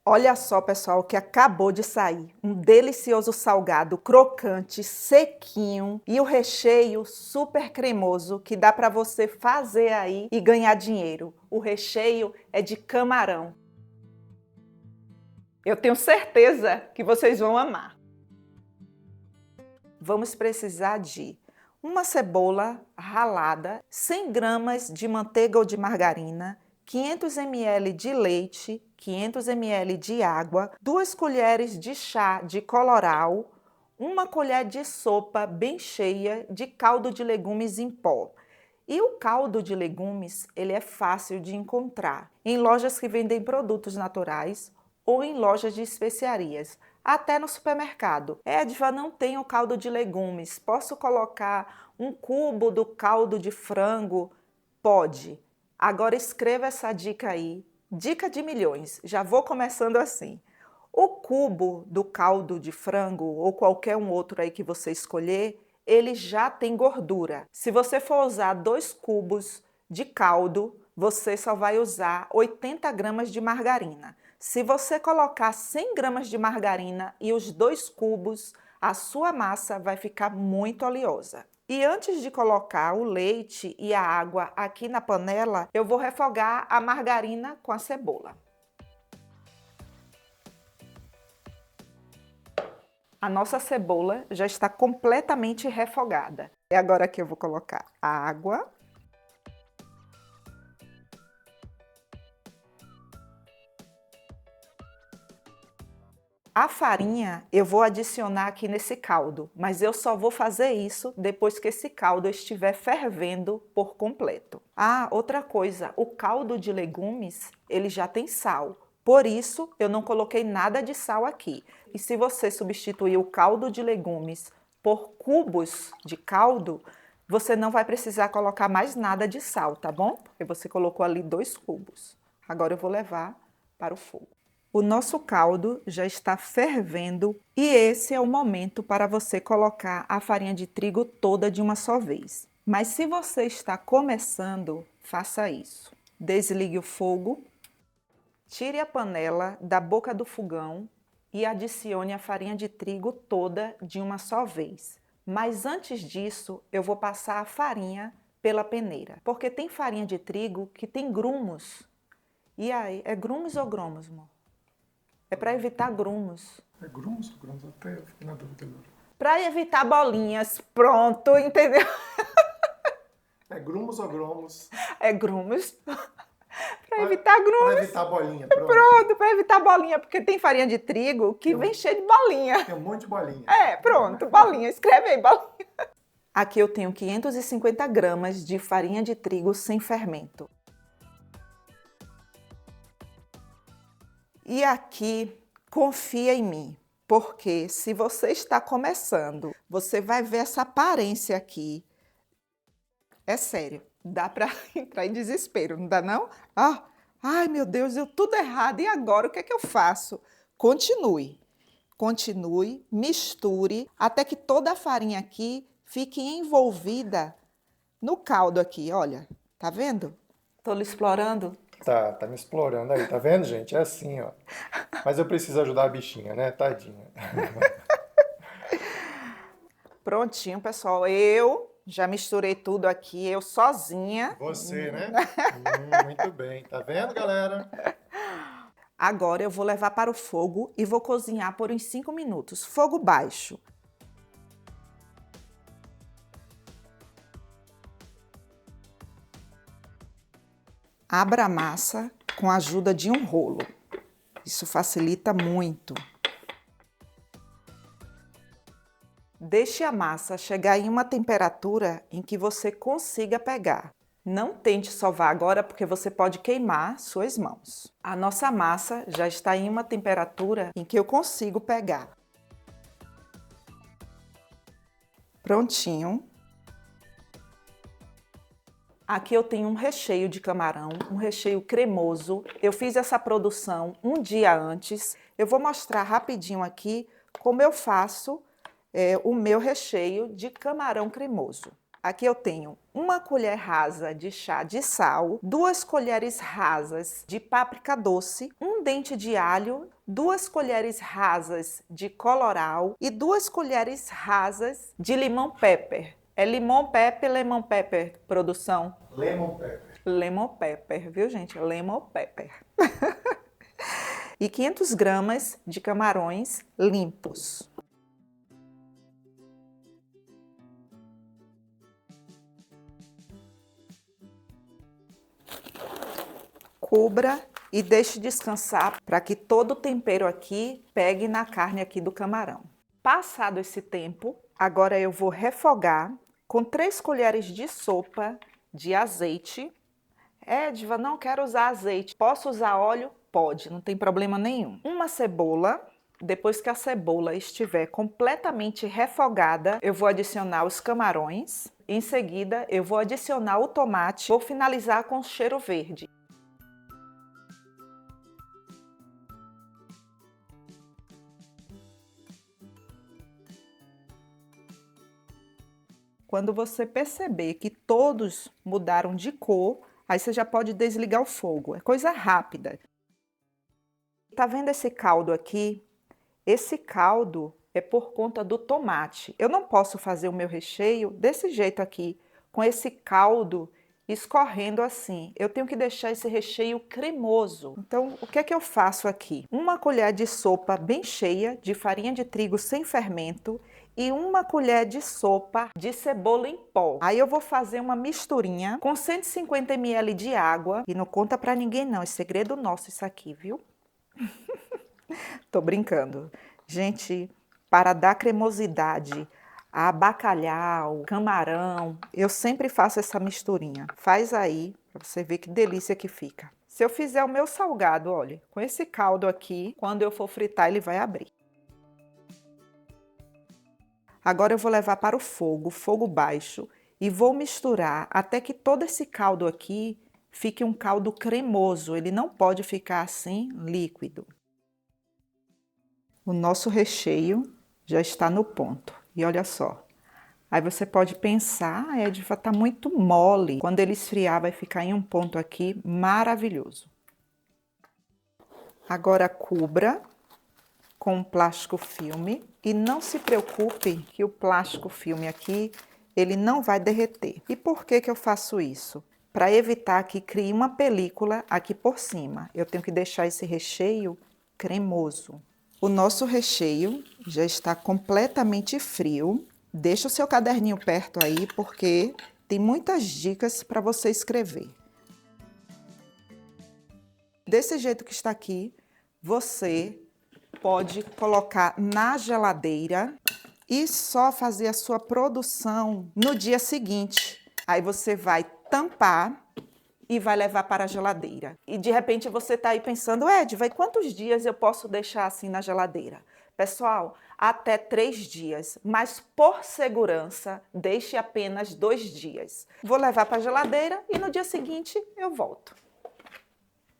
Olha só, pessoal, o que acabou de sair. Um delicioso salgado crocante, sequinho e o recheio super cremoso que dá para você fazer aí e ganhar dinheiro. O recheio é de camarão. Eu tenho certeza que vocês vão amar. Vamos precisar de uma cebola ralada, 100 gramas de manteiga ou de margarina, 500 ml de leite, 500 ml de água, 2 colheres de chá de colorau, uma colher de sopa bem cheia de caldo de legumes em pó. E o caldo de legumes, ele é fácil de encontrar em lojas que vendem produtos naturais ou em lojas de especiarias, até no supermercado. Edva, não tenho caldo de legumes, posso colocar um cubo do caldo de frango? Pode. Agora escreva essa dica aí, dica de milhões, já vou começando assim. O cubo do caldo de frango ou qualquer um outro aí que você escolher, ele já tem gordura. Se você for usar 2 cubos de caldo, você só vai usar 80 gramas de margarina. Se você colocar 100 gramas de margarina e os 2 cubos, a sua massa vai ficar muito oleosa. E antes de colocar o leite e a água aqui na panela, eu vou refogar a margarina com a cebola. A nossa cebola já está completamente refogada. E agora aqui eu vou colocar a água. A farinha eu vou adicionar aqui nesse caldo, mas eu só vou fazer isso depois que esse caldo estiver fervendo por completo. Ah, outra coisa, o caldo de legumes, ele já tem sal. Por isso, eu não coloquei nada de sal aqui. E se você substituir o caldo de legumes por cubos de caldo, você não vai precisar colocar mais nada de sal, tá bom? Porque você colocou ali 2 cubos. Agora eu vou levar para o fogo. O nosso caldo já está fervendo e esse é o momento para você colocar a farinha de trigo toda de uma só vez. Mas se você está começando, faça isso. Desligue o fogo, tire a panela da boca do fogão e adicione a farinha de trigo toda de uma só vez. Mas antes disso, eu vou passar a farinha pela peneira, porque tem farinha de trigo que tem grumos. E aí, é grumos ou gromos, amor? É para evitar grumos. É grumos ou grumos? Até eu fiquei na dúvida agora. Para evitar bolinhas. Pronto, entendeu? É grumos ou gromos? É grumos. Para evitar grumos. Para evitar bolinha, pronto. Pronto, para evitar bolinha, porque tem farinha de trigo que vem cheia de bolinha. Tem um monte de bolinha. É, pronto, bolinha. Escreve aí, bolinha. Aqui eu tenho 550 gramas de farinha de trigo sem fermento. E aqui, confia em mim, porque se você está começando, você vai ver essa aparência aqui. É sério, dá para entrar em desespero, não dá não? Ah, ai meu Deus, deu tudo errado, e agora o que é que eu faço? Continue, continue, misture, até que toda a farinha aqui fique envolvida no caldo aqui, olha, tá vendo? Tô lhe explorando. Tá me explorando aí, tá vendo, gente? É assim, ó. Mas eu preciso ajudar a bichinha, né? Tadinha. Prontinho, pessoal. Eu já misturei tudo aqui, eu sozinha. Você, né? Muito bem. Tá vendo, galera? Agora eu vou levar para o fogo e vou cozinhar por uns 5 minutos, fogo baixo. Abra a massa com a ajuda de um rolo. Isso facilita muito. Deixe a massa chegar em uma temperatura em que você consiga pegar. Não tente sovar agora porque você pode queimar suas mãos. A nossa massa já está em uma temperatura em que eu consigo pegar. Prontinho. Aqui eu tenho um recheio de camarão, um recheio cremoso. Eu fiz essa produção um dia antes. Eu vou mostrar rapidinho aqui como eu faço o meu recheio de camarão cremoso. Aqui eu tenho 1 colher rasa de chá de sal, 2 colheres rasas de páprica doce, 1 dente de alho, 2 colheres rasas de colorau e 2 colheres rasas de lemon pepper. É lemon pepper, produção? Lemon pepper. Lemon pepper, viu, gente? Lemon pepper. E 500 gramas de camarões limpos. Cubra e deixe descansar para que todo o tempero aqui pegue na carne aqui do camarão. Passado esse tempo, agora eu vou refogar com 3 colheres de sopa de azeite. Diva, não quero usar azeite. Posso usar óleo? Pode, não tem problema nenhum. 1 cebola. Depois que a cebola estiver completamente refogada, eu vou adicionar os camarões. Em seguida, eu vou adicionar o tomate. Vou finalizar com cheiro verde. Quando você perceber que todos mudaram de cor, aí você já pode desligar o fogo. É coisa rápida. Tá vendo esse caldo aqui? Esse caldo é por conta do tomate. Eu não posso fazer o meu recheio desse jeito aqui, com esse caldo escorrendo assim. Eu tenho que deixar esse recheio cremoso. Então, o que é que eu faço aqui? 1 colher de sopa bem cheia de farinha de trigo sem fermento e 1 colher de sopa de cebola em pó. Aí eu vou fazer uma misturinha com 150 ml de água. E não conta pra ninguém não, é segredo nosso isso aqui, viu? Tô brincando. Gente, para dar cremosidade a bacalhau, camarão, eu sempre faço essa misturinha. Faz aí, para você ver que delícia que fica. Se eu fizer o meu salgado, olha, com esse caldo aqui, quando eu for fritar, ele vai abrir. Agora eu vou levar para o fogo baixo, e vou misturar até que todo esse caldo aqui fique um caldo cremoso. Ele não pode ficar assim líquido. O nosso recheio já está no ponto. E olha só. Aí você pode pensar, Ediva, tá muito mole. Quando ele esfriar, vai ficar em um ponto aqui maravilhoso. Agora cubra com um plástico filme e não se preocupe que o plástico filme aqui, ele não vai derreter. E por que que eu faço isso? Para evitar que crie uma película aqui por cima. Eu tenho que deixar esse recheio cremoso. O nosso recheio já está completamente frio. Deixa o seu caderninho perto aí, porque tem muitas dicas para você escrever. Desse jeito que está aqui, você pode colocar na geladeira e só fazer a sua produção no dia seguinte. Aí você vai tampar e vai levar para a geladeira. E de repente você está aí pensando, Ediva, e quantos dias eu posso deixar assim na geladeira? Pessoal, até 3 dias, mas por segurança, deixe apenas 2 dias. Vou levar para a geladeira e no dia seguinte eu volto.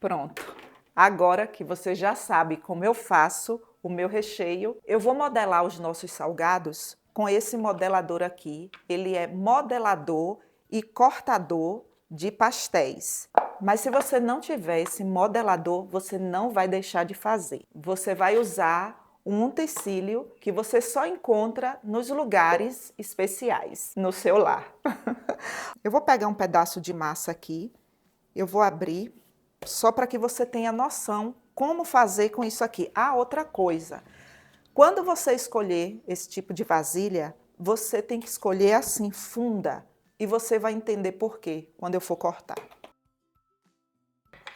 Pronto. Agora que você já sabe como eu faço o meu recheio, eu vou modelar os nossos salgados com esse modelador aqui. Ele é modelador e cortador de pastéis. Mas se você não tiver esse modelador, você não vai deixar de fazer. Você vai usar um utensílio que você só encontra nos lugares especiais, no seu lar. Eu vou pegar um pedaço de massa aqui, eu vou abrir, só para que você tenha noção como fazer com isso aqui. Ah, outra coisa, quando você escolher esse tipo de vasilha, você tem que escolher assim, funda, e você vai entender por quê quando eu for cortar.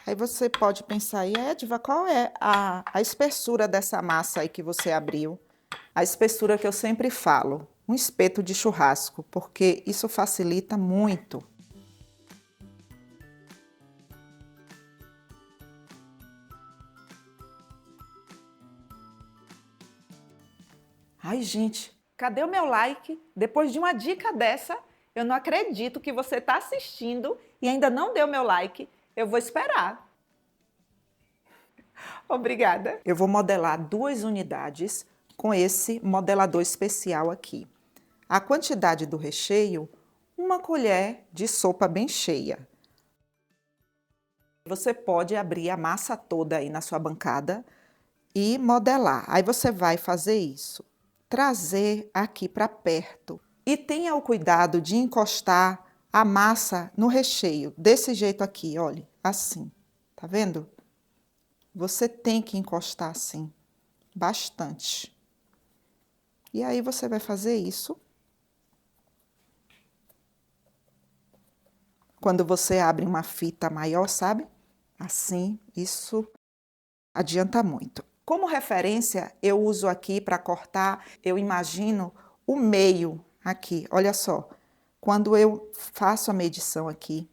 Aí você pode pensar aí, Ediva, qual é a espessura dessa massa aí que você abriu? A espessura que eu sempre falo, um espeto de churrasco, porque isso facilita muito. Ai, gente, cadê o meu like? Depois de uma dica dessa, eu não acredito que você está assistindo e ainda não deu meu like. Eu vou esperar. Obrigada. Eu vou modelar 2 unidades com esse modelador especial aqui. A quantidade do recheio, uma colher de sopa bem cheia. Você pode abrir a massa toda aí na sua bancada e modelar. Aí você vai fazer isso, trazer aqui para perto. E tenha o cuidado de encostar a massa no recheio, desse jeito aqui, olha, assim, tá vendo? Você tem que encostar assim, bastante. E aí você vai fazer isso. Quando você abre uma fita maior, sabe? Assim, isso adianta muito. Como referência, eu uso aqui para cortar, eu imagino o meio aqui, olha só. Quando eu faço a medição aqui,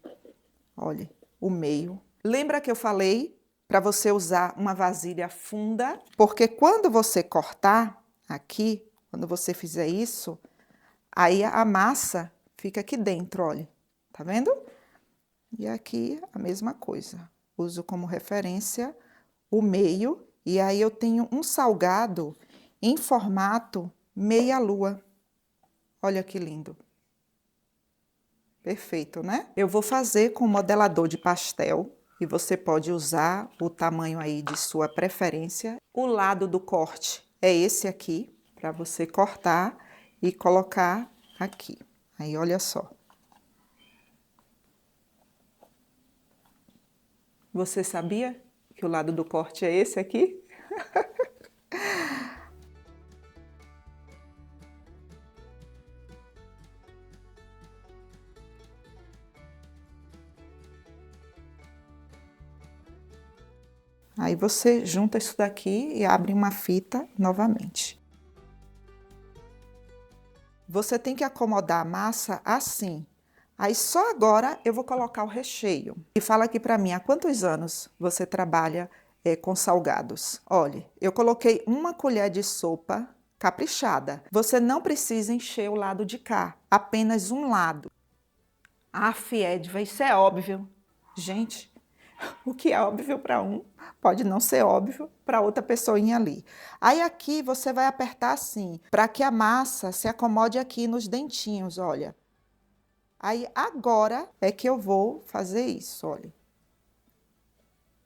olha, o meio. Lembra que eu falei para você usar uma vasilha funda? Porque quando você cortar aqui, quando você fizer isso, aí a massa fica aqui dentro, olha. Tá vendo? E aqui a mesma coisa. Uso como referência o meio. E aí eu tenho um salgado em formato meia-lua. Olha que lindo. Perfeito, né? Eu vou fazer com modelador de pastel e você pode usar o tamanho aí de sua preferência. O lado do corte é esse aqui, para você cortar e colocar aqui. Aí, olha só. Você sabia que o lado do corte é esse aqui? Aí você junta isso daqui e abre uma fita novamente. Você tem que acomodar a massa assim. Aí só agora eu vou colocar o recheio. E fala aqui para mim, há quantos anos você trabalha com salgados? Olha, eu coloquei uma colher de sopa caprichada. Você não precisa encher o lado de cá, apenas um lado. Edva, isso é óbvio. Gente, o que é óbvio para um pode não ser óbvio para outra pessoinha ali. Aí aqui você vai apertar assim, para que a massa se acomode aqui nos dentinhos, olha. Aí agora é que eu vou fazer isso, olha.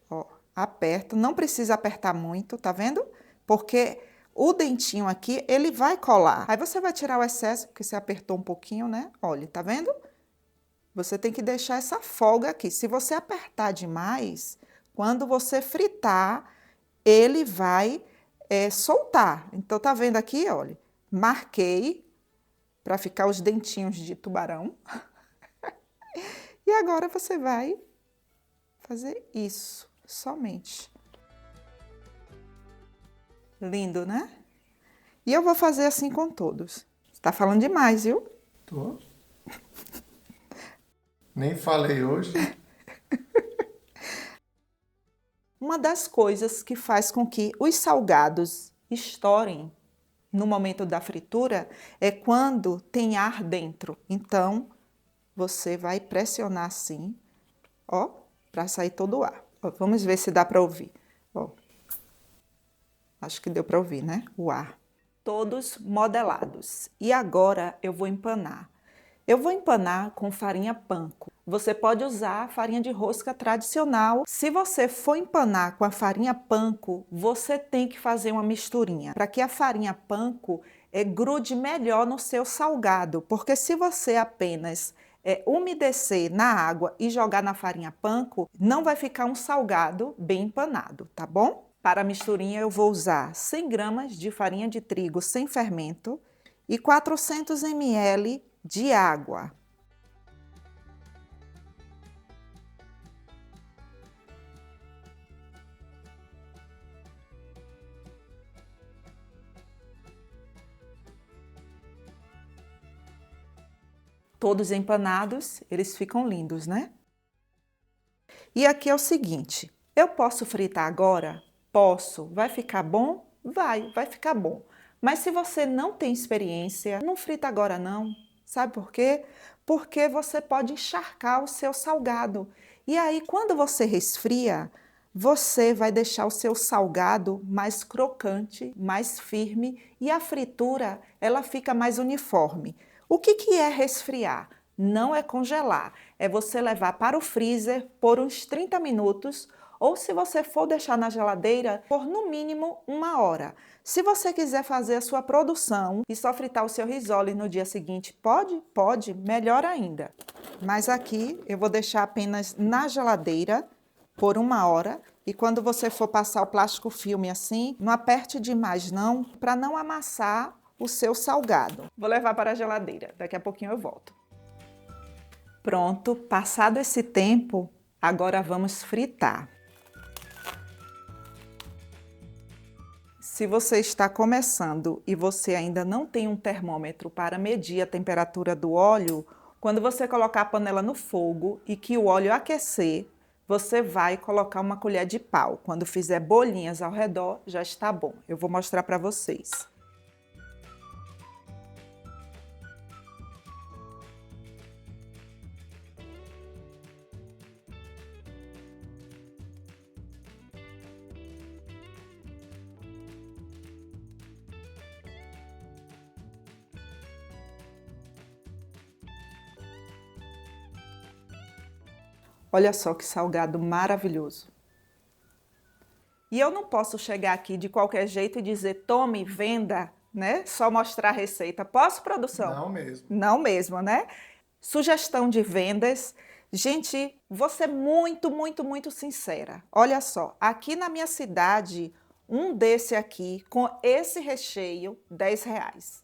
Ó, aperto, não precisa apertar muito, tá vendo? Porque o dentinho aqui, ele vai colar. Aí você vai tirar o excesso, porque você apertou um pouquinho, né? Olha, tá vendo? Você tem que deixar essa folga aqui. Se você apertar demais, quando você fritar, ele vai soltar. Então, tá vendo aqui, olha? Marquei para ficar os dentinhos de tubarão. E agora você vai fazer isso, somente. Lindo, né? E eu vou fazer assim com todos. Tá falando demais, viu? Tô. Nem falei hoje. Uma das coisas que faz com que os salgados estourem no momento da fritura é quando tem ar dentro. Então, você vai pressionar assim, ó, para sair todo o ar. Ó, vamos ver se dá para ouvir. Ó, acho que deu para ouvir, né? O ar. Todos modelados. E agora eu vou empanar. Eu vou empanar com farinha panko. Você pode usar a farinha de rosca tradicional. Se você for empanar com a farinha panko, você tem que fazer uma misturinha para que a farinha panko grude melhor no seu salgado. Porque se você apenas umedecer na água e jogar na farinha panko, não vai ficar um salgado bem empanado, tá bom? Para a misturinha eu vou usar 100 gramas de farinha de trigo sem fermento e 400 ml de água. Todos empanados, eles ficam lindos, né? E aqui é o seguinte, eu posso fritar agora? Posso. Vai ficar bom? Vai ficar bom. Mas se você não tem experiência, não frita agora não. Sabe por quê? Porque você pode encharcar o seu salgado. E aí, quando você resfria, você vai deixar o seu salgado mais crocante, mais firme e a fritura, ela fica mais uniforme. O que é resfriar? não é congelar, é você levar para o freezer por uns 30 minutos, ou se você for deixar na geladeira, por no mínimo 1 hora. Se você quiser fazer a sua produção e só fritar o seu risole no dia seguinte, pode? Pode, melhor ainda. Mas aqui eu vou deixar apenas na geladeira por 1 hora. E quando você for passar o plástico filme assim, não aperte demais não, para não amassar o seu salgado. Vou levar para a geladeira, daqui a pouquinho eu volto. Pronto, passado esse tempo, agora vamos fritar. Se você está começando e você ainda não tem um termômetro para medir a temperatura do óleo, quando você colocar a panela no fogo e que o óleo aquecer, você vai colocar uma colher de pau. Quando fizer bolinhas ao redor, já está bom. Eu vou mostrar para vocês. Olha só que salgado maravilhoso. E eu não posso chegar aqui de qualquer jeito e dizer, tome, venda, né? Só mostrar a receita. Posso, produção? Não mesmo. Não mesmo, né? Sugestão de vendas. Gente, vou ser muito, muito, muito sincera. Olha só, aqui na minha cidade, um desse aqui, com esse recheio, R$10.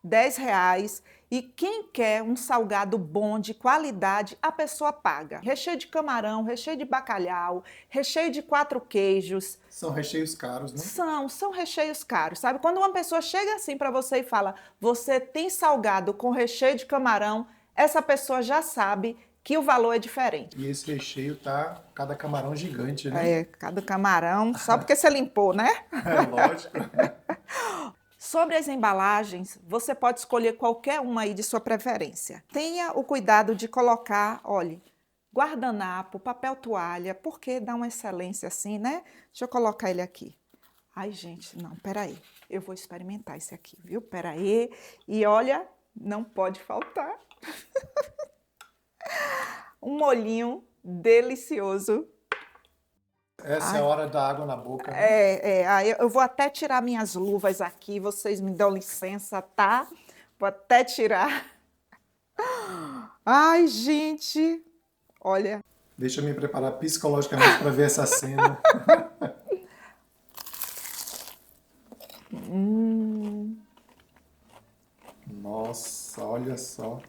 R$10. E quem quer um salgado bom, de qualidade, a pessoa paga. Recheio de camarão, recheio de bacalhau, recheio de 4 queijos. São recheios caros, né? São recheios caros, sabe? Quando uma pessoa chega assim para você e fala, você tem salgado com recheio de camarão, essa pessoa já sabe que o valor é diferente. E esse recheio tá cada camarão gigante, né? É, cada camarão, só porque você limpou, né? É lógico. Sobre as embalagens, você pode escolher qualquer uma aí de sua preferência. Tenha o cuidado de colocar, olha, guardanapo, papel toalha, porque dá uma excelência assim, né? Deixa eu colocar ele aqui. Ai, gente, não, peraí. Eu vou experimentar esse aqui, viu? Peraí. E olha, não pode faltar. Um molhinho delicioso. Essa é a hora da água na boca, né? Aí eu vou até tirar minhas luvas aqui, vocês me dão licença, tá? Vou até tirar. Ai, gente, olha. Deixa eu me preparar psicologicamente para ver essa cena. Nossa, olha só.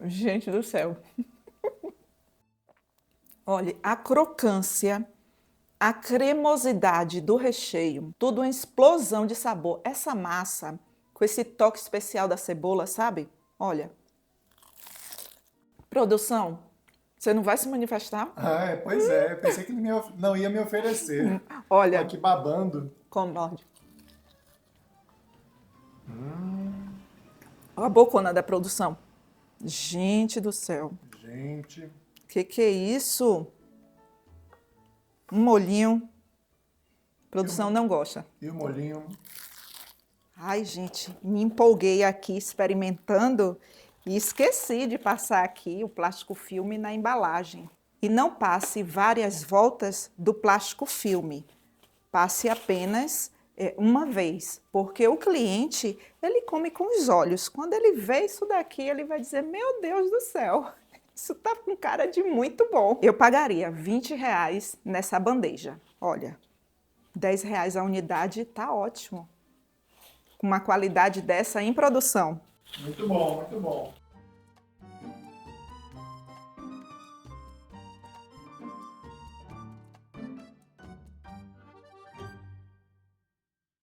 Gente do céu. Olha, a crocância, a cremosidade do recheio, tudo uma explosão de sabor. Essa massa, com esse toque especial da cebola, sabe? Olha. Produção, você não vai se manifestar? Pois é. Eu pensei que ele não ia me oferecer. Olha. Tô aqui babando. Comode. Olha a bocona da produção. Gente do céu. Gente. Que é isso? Um molhinho. Produção não gosta. E o molhinho? Ai, gente, me empolguei aqui experimentando e esqueci de passar aqui o plástico filme na embalagem. E não passe várias voltas do plástico filme. Passe apenas uma vez, porque o cliente, ele come com os olhos. Quando ele vê isso daqui, ele vai dizer, meu Deus do céu, isso tá com cara de muito bom. Eu pagaria R$20 nessa bandeja. Olha, R$10 a unidade, tá ótimo. Com uma qualidade dessa em produção. Muito bom, muito bom.